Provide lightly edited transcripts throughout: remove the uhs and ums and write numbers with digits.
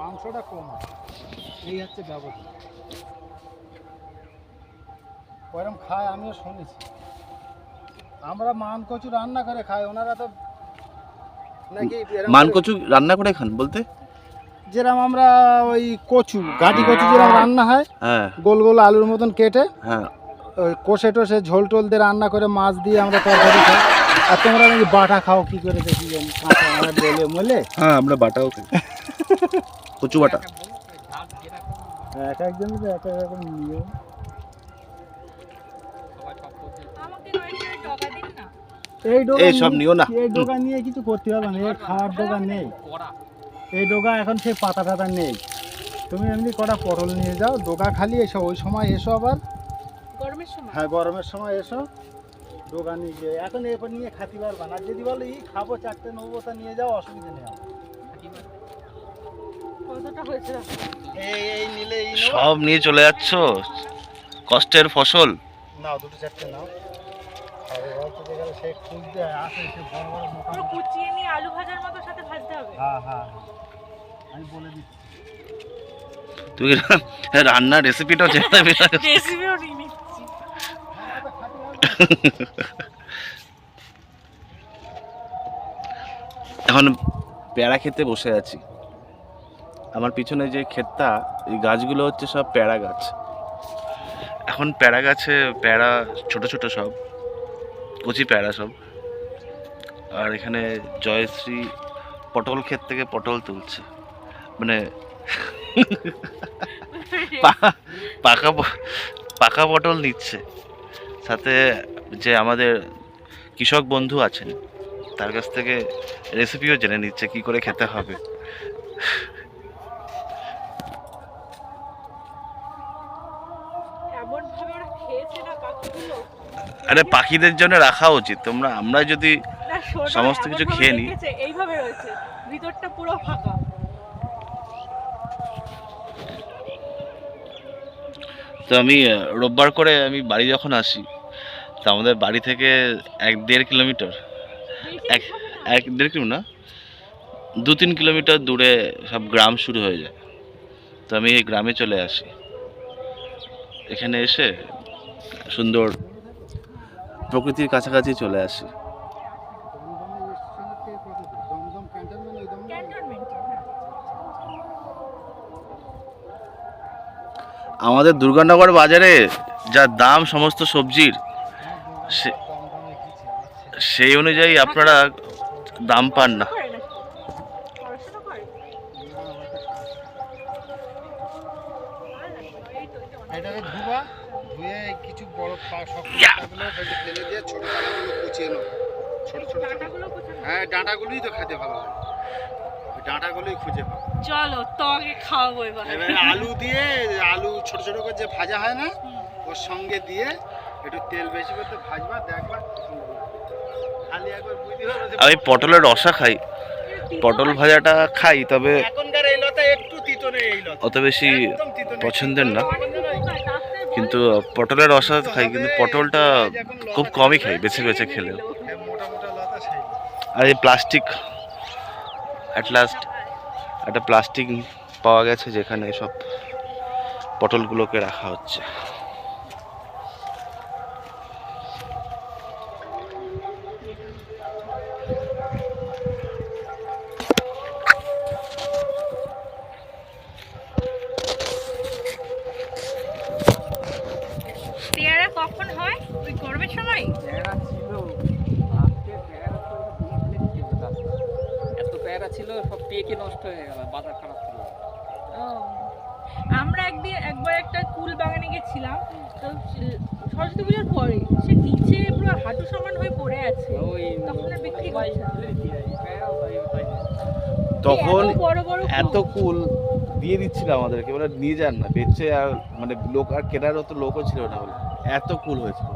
মাংসটা কম আছে, এই হচ্ছে ব্যবস্থা। ওরকম খায় আমিও শুনেছি। আমরা মান কচু রান্না করে খাই, ওনারা তো নাকি মান কচু রান্না করে খান বলতে? যেরকম আমরা ওই কচু গাটি কচু যেরকম রান্না হয়, হ্যাঁ গোল গোল আলুর মতন কেটে হ্যাঁ। ওই কষে টষে ঝোল টোল দিয়ে রান্না করে মাছ দিয়ে আমরা তরকারি খাই। আর তোমরা নাকি বাটা খাও কি করে দেখি জানি, কাঁচা আমরা বলে মলে। হ্যাঁ আমরা বাটাও খাই, কচু বাটা। এক একজন এক এক রকম নিয়ম। এই সব নিও না। এই ডোকা নিয়ে কিছু করতে হবে না, এই খাওয়ার ডোকা নেই। এই ডোকা এখন সেই পাতা টাতা নেই। তুমি এমনি কটা পটল নিয়ে যাও, ডোকা খালি এসো, ওই সময় এসো আবার গরমের সময়। হ্যাঁ গরমের সময় এসো, ডোকা নিয়ে গিয়ে এখন এরপর নিয়ে খাতে পারবা না। যদি বলো এই খাবো চারটে নেবো, তা নিয়ে যাও, অসুবিধা নেই আমার। কতটা হয়েছে? এই নিলে এই নেবো। সব নিয়ে চলে যাচ্ছ, কষ্টের ফসল। নাও দুটো চারটে নাও। খাবে বলতে গেলে সে খুঁজতে আসে, সে বড় বড় মোটা পুরো মোটা। কুচিয়ে নিয়ে আলু ভাজার মতো সাথে ভাজতে হবে। হ্যাঁ হ্যাঁ, আমি বলে দিচ্ছি। তুমি রান্নার রেসিপিটাও জেনে রেসিপিও নিয়ে নিচ্ছি। এখন পেয়ারা খেতে বসে আছি। আমার পিছনে যে ক্ষেতটা, এই গাছগুলো হচ্ছে সব পেয়ারা গাছ। এখন পেয়ারা গাছে পেয়ারা ছোট ছোট সব কচি পেয়ারা সব। আর এখানে জয়শ্রী পটল ক্ষেত থেকে পটল তুলছে, মানে পাকা পাকা পটল নিচ্ছে। সাথে যে আমাদের কৃষক বন্ধু আছেন তার কাছ থেকে রেসিপিও জেনে নিচ্ছে কি করে খেতে হবে। এমন ভাবে ওরা খেয়েছে না পাখিগুলো। আরে পাখিদের জন্য রাখা উচিত, আমরা যদি না, শোনো, সমস্ত কিছু এমনভাবে খেয়ে নিই। রেখেছে, এইভাবে রয়েছে, ভিতরটা পুরো ফাঁকা। তো আমি রোববার করে আমি বাড়ি যখন আসি, তো আমাদের বাড়ি থেকে 1-1.5 কিলোমিটার, বেশি হবে না। 1-1.5 কিলো না, 2-3 কিলোমিটার দূরে সব গ্রাম শুরু হয়ে যায়। তো আমি এই গ্রামে চলে আসি, এখানে এসে সুন্দর প্রকৃতির কাছাকাছি চলে আসি। দমদম ক্যান্টনমেন্ট, ওই দমদম। ক্যান্টনমেন্টে, হ্যাঁ। আমাদের দুর্গানগর বাজারে যা দাম সমস্ত সবজির, সে- দমদমে গেছি। সেই অনুযায়ী আপনারা দাম পান না। করে নাকি? পড়াশোনা করে? ভালো লাগবে, এই তো, এটা অনেক। এটাকে ধুবা, ধুয়ে কিছু বড় শক্ত পাতাগুলো ফেলে দিয়ে ছোট পাতাগুলো কুচিয়ে নেবো, ছোট ছোট ছোট। ডাঁটাগুলো কোথায়? হ্যাঁ ডাঁটাগুলোই তো খেতে ভালো লাগে, ওই ডাঁটাগুলোই খুঁজে পাবো। চলো তো আগে খাওয়াবো এবার। এবারে আলু দিয়ে, আলু ছোট ছোট করে যে ভাজা হয় না, ওর সঙ্গে দিয়ে একটু তেল বেশি করতে ভাজবা, দেখবা সুন্দর লাগবে। খালি একবার বুঝতে পারবে যে আমি পটলের রসা খাই, পটল ভাজাটা খাই, তবে এখনকার এই লতা একটু তিতো নেই, এই লতা অত বেশি একদম তিতো নেই। পছন্দের না। অনেক উপকার, ডাক্তার বলে। কিন্তু পটলের রসা খাই, কিন্তু পটলটা খুব কমই খাই, বেছে বেছে খেলেও। এই মোটা মোটা লতা সেই। আর এই প্লাস্টিক, অ্যাট লাস্ট একটা প্লাস্টিক পাওয়া গেছে যেখানে সব পটলগুলোকে রাখা হচ্ছে। পেয়ারা কখন হয়? ওই গরমের সময়? পেয়ারা ছিল, আজকে পেয়ারা তো দেখলে কি হবে গাছ। এত পেয়ারা ছিল, সব পেকে নষ্ট হয়ে গেল, বাজার খারাপ ছিল। ও, আমরা একবার একটা কুল বাগানে গেছিলাম, তো সরস্বতী পুজোর পরে সে নিচে পুরো হাঁটু সমান হয়ে পড়ে আছে। ওই তখন আর বিক্রি সবাই করছে না। ফেলে দিয়ে দেয়, পেয়ারাও তাই। তখন এত বড় বড় এত কুল দিয়ে দিচ্ছিল আমাদেরকে, বলে নিয়ে যান না, বেচে আর মানে লোক আর কেনার মতো লোকও ছিল না, বলে এত কুল হয়েছিল।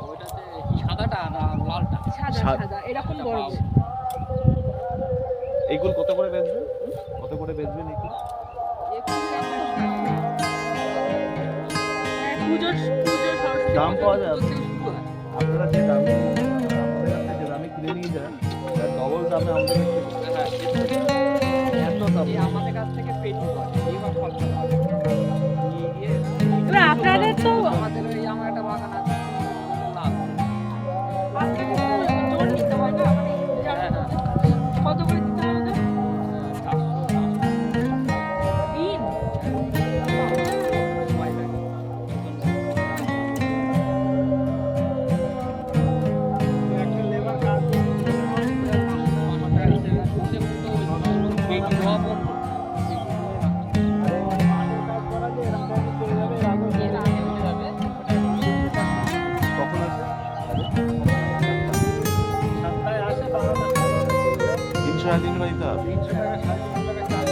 ওইটাতে কি সাদাটা না লালটা? সাদা সাদা। সাদা এরকম বড় বড়। এই কুল কত করে বেচবেন? কত করে বেচবেন এই কুল? হ্যাঁ, পুজোর সরস্বতী দাম পুজোর পাওয়া যায়? শুরু হয়। আপনারা যে দামে আমাদের কাছ থেকে যে দামে কিনে নিয়ে যান, তার ডবল দামে আমাদের হ্যাঁ, এত এই আমাদের কাছ থেকে পেটি করে এবার ফল খাওয়া নিয়ে গিয়ে এবার আপনাদের তো আমাদের ওই আমার একটা বাগান আছে লাল আপনাদের তো জোর নিতে হয় না মানে কত করে দিতে হবে ওদের? দিন একটা লেবার কাজ করা যায় এরকম টাইমে চলে যাবে এর আগেও কখন আছে সপ্তাহে আসে 12টা 300 টাকা দিন দিতে হবে। 300 টাকা 350 টাকা চার্জ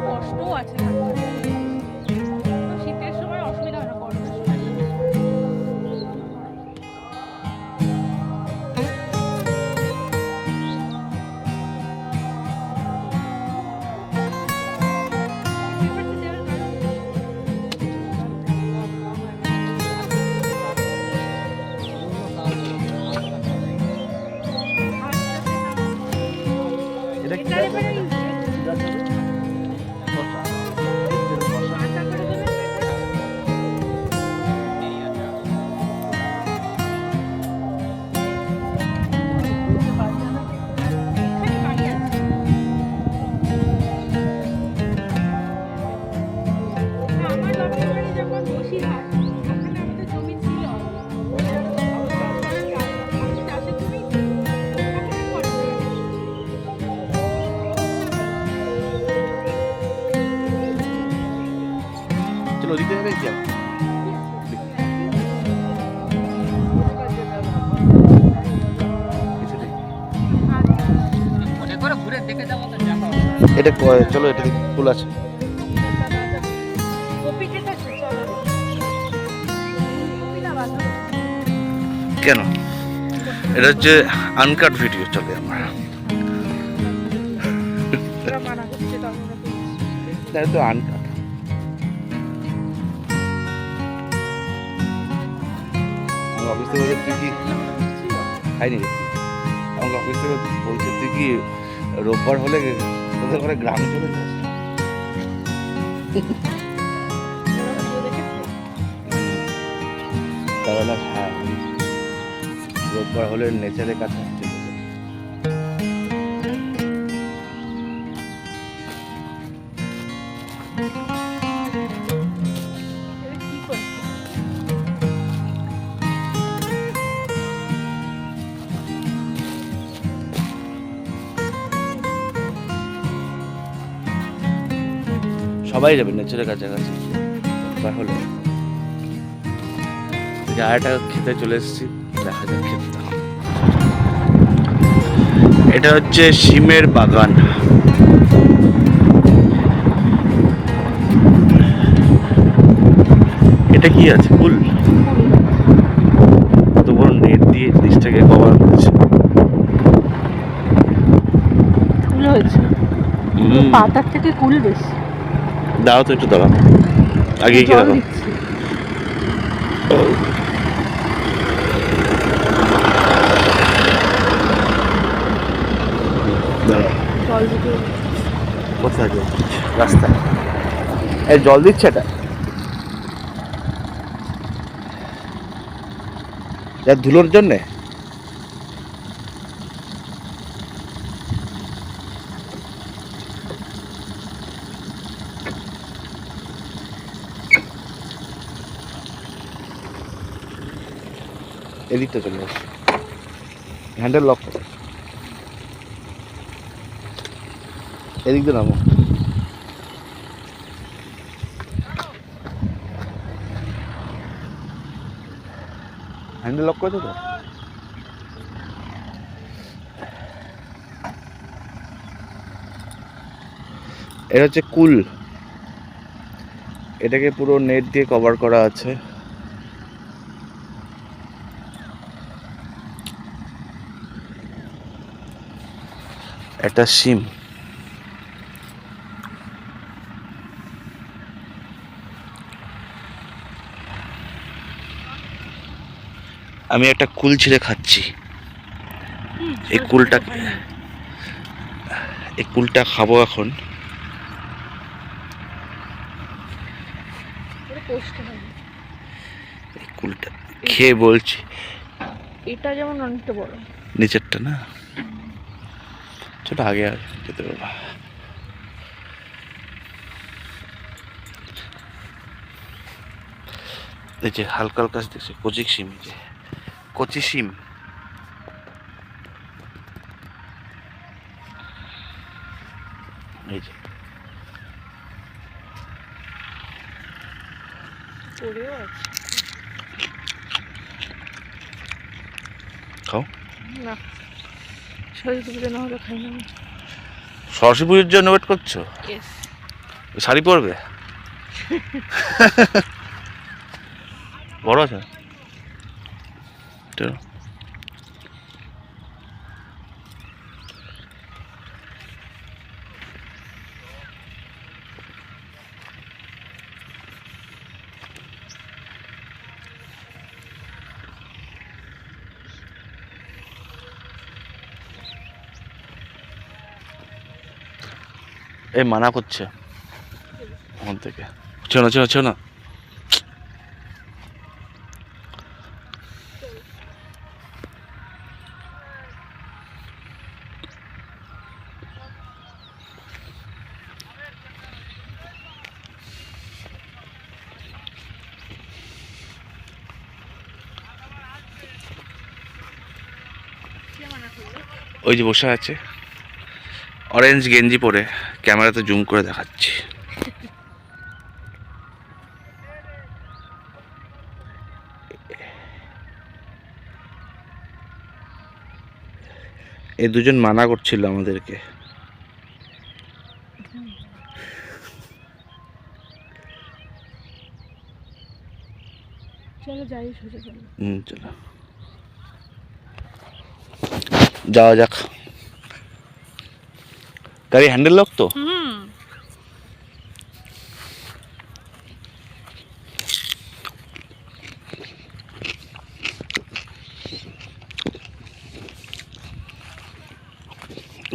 কষ্টও আছে না। শীতের সময় অসুবিধা হয় না গরমের সময় এটা কি এটা এবারে শসা। আশা করে দেবেন না এটা? এখানে বাড়ি আছে। না, আমার বাবার বাড়ি যখন বসিরহাট, ওখানে আমাদের জমি ছিল। চাষের জমি ওখানে করে। চলো ওদিকে যাবে কি আর? কিছু নেই। মনে করে ঘুরে দেখে যাবো তো দেখা এটা চলো এটা দেখি ফুল আছে। কপি খেতে আছে, চলো। কপি না বাঁধো। কেন এটা হচ্ছে আনকাট ভিডিও চলে আমার। ওরা মানা করছে তখন ওরা করছে। তাই তো আনকাট। আমার অফিস থেকে বলছে তুই কি খাইনি রে? আমাকে অফিস থেকে বলছে তুই কি রোববার হলে তোদের ঘরে গ্রামে চলে যাস? ওরা ভিডিও দেখেছে। তাহলে হ্যাঁ আমি রোববার হলে নেচারের কাছে চলে যাই। এরা কি করছে? সবাই যাবে নেচারের কাছাকাছি তাহলে জায়গাটা খেতে চলে এসেছি, দেখা যাক খেতে। এটা হচ্ছে শিমের বাগান। এটা কি আছে ফুল? কত বড় নেট দিয়ে জিনিসটাকে কভার করেছে। ফুল হয়েছে। পাতার থেকে কুল বেশি। দাও তো একটু দাঁড়াও, আগে কি জল দাও। দিচ্ছি। দাঁড়াও, জল দিতে কোথায় জল দিচ্ছে? রাস্তায় এই জল দিচ্ছে এটা? যা ধুলোর জন্যে? এদিকটা চলে আসে, হ্যান্ডেল লক করো, এদিক দিয়ে নামো। হ্যান্ডেল লক করেছো তো? এটা হচ্ছে কুল, এটাকে পুরো নেট দিয়ে কভার করা আছে। একটা শিম, আমি একটা কুল ছিঁড়ে খাচ্ছি। এই কুলটাকে এই কুলটা খাবো এখন। পুরো কষ্ট হয়। এই কুলটা খেয়ে বলছি। এটা যেমন অনেকটা বড়। নিচেরটা না, চলো আগে আর যেতে পারবা। এই যে হালকা হালকা দেখছি কচি শিম, এই যে কচি শিম। এই যে পড়েও আছে। খাও। না, সরস্বতী পুজো না হলে খাই না। সরস্বতী পুজোর জন্য ওয়েট করছো? ইয়েস। শাড়ি পরবে? বড় আছে চলো। এই মানা করছে ওখান থেকে, চেনো চেনো চেনো। ওই যে বসে আছে অরেঞ্জ গেঞ্জি পরে, ক্যামেরাতে জুম করে দেখাচ্ছি। এই দুজন মানা করছিল আমাদেরকে। চলো যাই, সোজা চলো। চলো যাওয়া যাক। গাড়ি হ্যান্ডেল লক তো?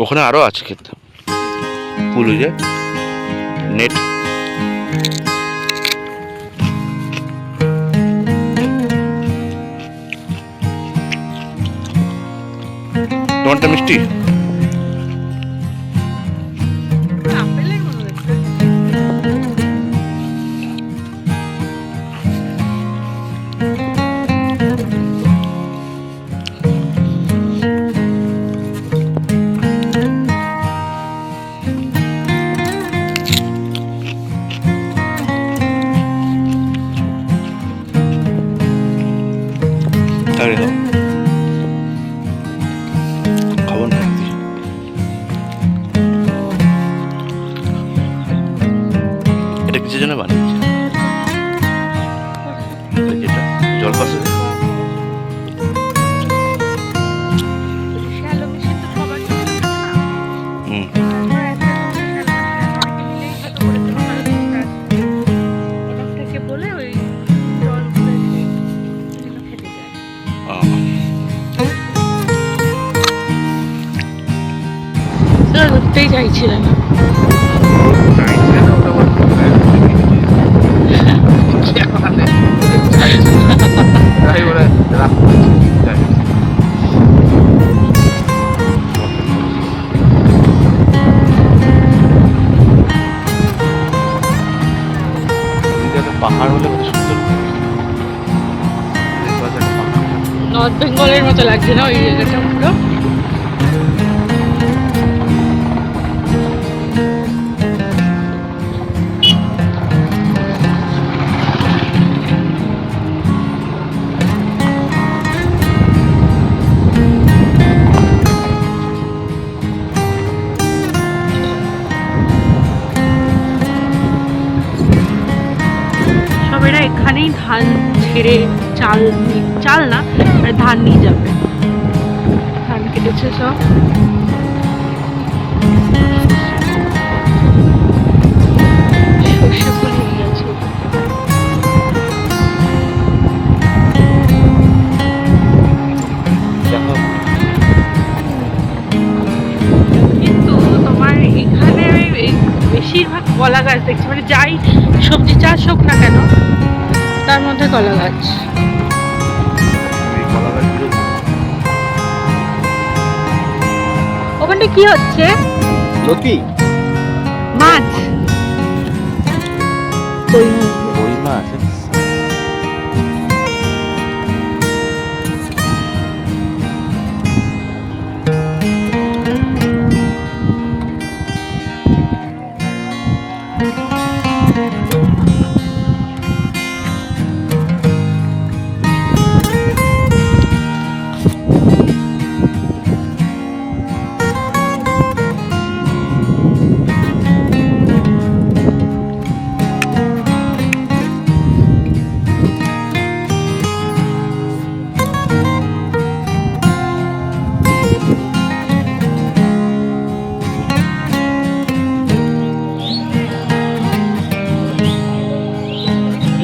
ওখানে আরো আছে খেতে, ফুল যে নেট। তোমারটা মিষ্টি? আপেলের মতো দেখতে। আরে দাও, খাবো না। এটা কিসের জন্য বানিয়েছে? যেটা জল পাশে শ্যালো মেশিন তো সবার জন্য না। তারপর একটা শ্যালো মেশিন অনেকে মিলেই হয়তো করেছে ভালো জিনিসটা। ওটা থেকে বলে ওই জল খেতে যায়। ধরতেই চাইছিলেন না। পাহাড় হলে কত সুন্দর। নর্থ বেঙ্গলের মতো লাগছে না ওই জায়গাটা পুরো। সবেরা এখানেই ধান ছেড়ে চাল না আর ধান নিয়ে যাবে। ধান কেটেছে সব। সর্ষে ফুল হয়ে গেছে। কিন্তু তোমার দেখছি, মানে যাই সবজি চাষ হোক না কেন তার মধ্যে কলা গাছ। এই কলা গাছগুলো ওখানটা কি হচ্ছে? লতি মাছ। কই মাছ। কই মাছ।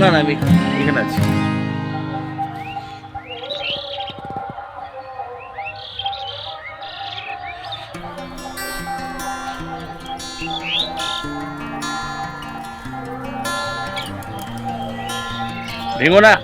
না না, আমি এখানে আছি। ভেঙো না।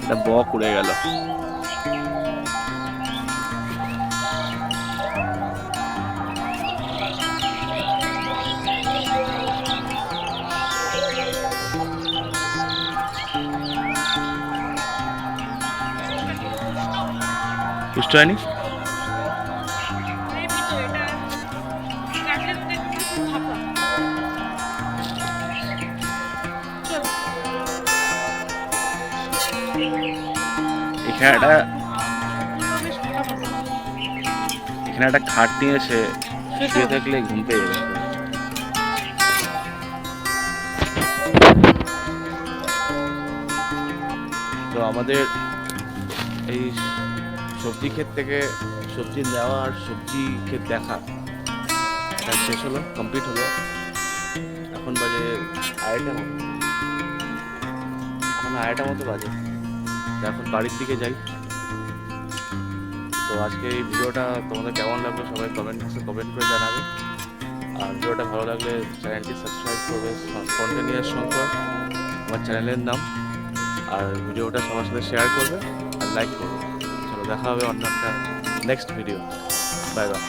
একটা বক উড়ে গেল। পুষ্ট হয়নি? এখানে একটা খাট নিয়ে এসে শুয়ে থাকলে ঘুম পেয়ে যাবে। তো আমাদের এই সবজি ক্ষেত থেকে সবজি নেওয়া আর সবজি ক্ষেত দেখা এটা শেষ হলো, কমপ্লিট হলো। এখন বাজে 2:30 মতো বাজে। তো এখন বাড়ির দিকে যাই। তো আজকে এই ভিডিওটা তোমাদের কেমন লাগলো সবাই কমেন্ট বক্সে কমেন্ট করে জানাবে। আর ভিডিওটা ভালো লাগলে চ্যানেলটি সাবস্ক্রাইব করবে। স্পন্টেনিয়াস শঙ্কর আমার চ্যানেলের নাম। আর ভিডিওটা সবার সাথে শেয়ার করবে আর লাইক করবে। চলো দেখা হবে অন্য একটা নেক্সট ভিডিও। Bye bye.